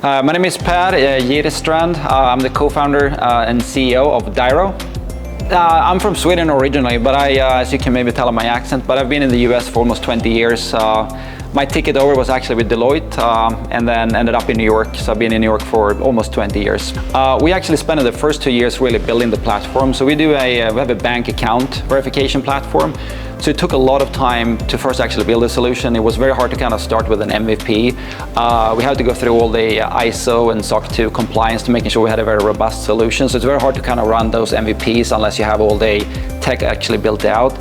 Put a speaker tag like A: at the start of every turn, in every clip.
A: My name is Per Girestrand. I'm the co-founder and CEO of DIRO. I'm from Sweden originally, but as you can maybe tell on my accent, but I've been in the US for almost 20 years. My ticket over was actually with Deloitte and then ended up in New York. So I've been in New York for almost 20 years. We actually spent the first 2 years really building the platform. So we have a bank account verification platform. So it took a lot of time to first actually build a solution. It was very hard to kind of start with an MVP. We had to go through all the ISO and SOC 2 compliance to making sure we had a very robust solution. So it's very hard to kind of run those MVPs unless you have all the tech actually built out.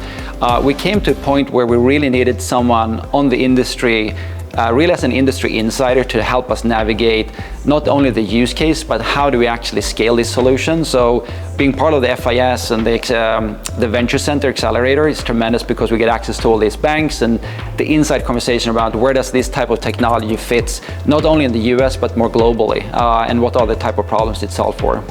A: We came to a point where we really needed someone on the industry, really as an industry insider, to help us navigate not only the use case, but how do we actually scale this solution. So being part of the FIS and the Venture Center Accelerator is tremendous because we get access to all these banks and the inside conversation about where does this type of technology fit, not only in the US, but more globally, and what are the type of problems it solves for.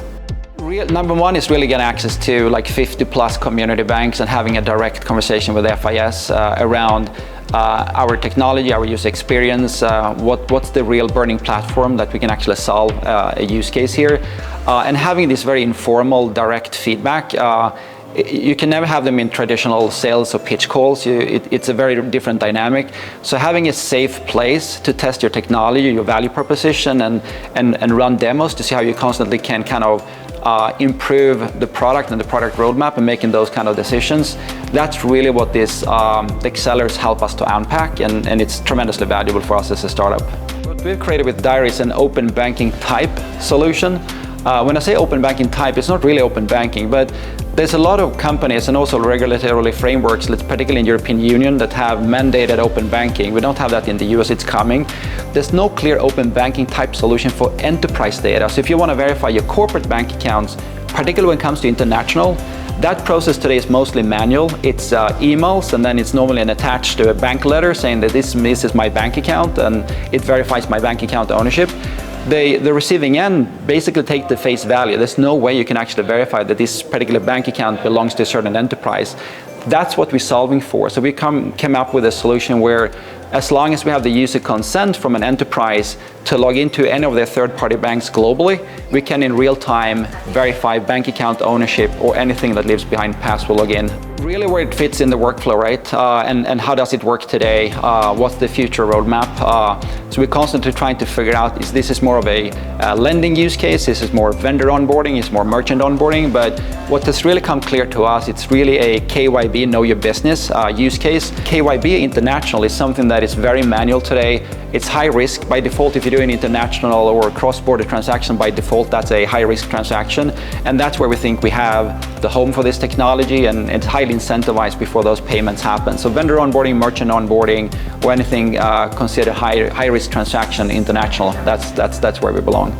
A: Number one is really getting access to like 50 plus community banks and having a direct conversation with the FIS around our technology, our user experience, what's the real burning platform that we can actually solve a use case here, and having this very informal, direct feedback. You can never have them in traditional sales or pitch calls. It's a very different dynamic. So having a safe place to test your technology, your value proposition, and run demos to see how you constantly can kind of improve the product and the product roadmap and making those kind of decisions. That's really what this the accelerators help us to unpack, and it's tremendously valuable for us as a startup. What we've created with DIRO is an open banking type solution. When I say open banking type, it's not really open banking, but there's a lot of companies and also regulatory frameworks, particularly in European Union, that have mandated open banking. We don't have that in the US, it's coming. There's no clear open banking type solution for enterprise data. So if you want to verify your corporate bank accounts, particularly when it comes to international, that process today is mostly manual. It's emails, and then it's normally attached to a bank letter saying that this is my bank account, and it verifies my bank account ownership. The receiving end basically take the face value. There's no way you can actually verify that this particular bank account belongs to a certain enterprise. That's what we're solving for. So we came up with a solution where, as long as we have the user consent from an enterprise to log into any of their third-party banks globally, we can in real time verify bank account ownership or anything that lives behind password login. Really where it fits in the workflow, right? And how does it work today? What's the future roadmap? So we're constantly trying to figure out, is this more of a lending use case? Is this more vendor onboarding? Is more merchant onboarding? But what has really come clear to us, it's really a KYB, know your business use case. KYB international is something that is very manual today. It's high risk by default. If you do an international or cross-border transaction by default, that's a high-risk transaction. And that's where we think we have the home for this technology, and it's highly incentivized before those payments happen. So vendor onboarding, merchant onboarding, or anything considered high-risk transaction international, that's where we belong.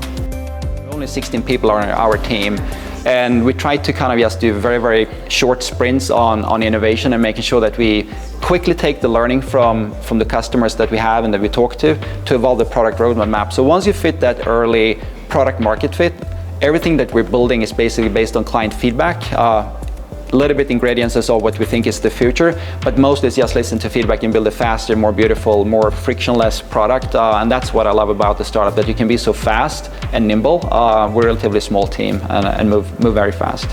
A: Only 16 people are on our team. And we try to kind of just do very, very short sprints on innovation and making sure that we quickly take the learning from the customers that we have and that we talk to evolve the product roadmap. So once you fit that early product market fit, everything that we're building is basically based on client feedback. A little bit ingredients as of what we think is the future, but mostly it's just listen to feedback and build a faster, more beautiful, more frictionless product. And that's what I love about the startup, that you can be so fast and nimble. We're a relatively small team and move very fast.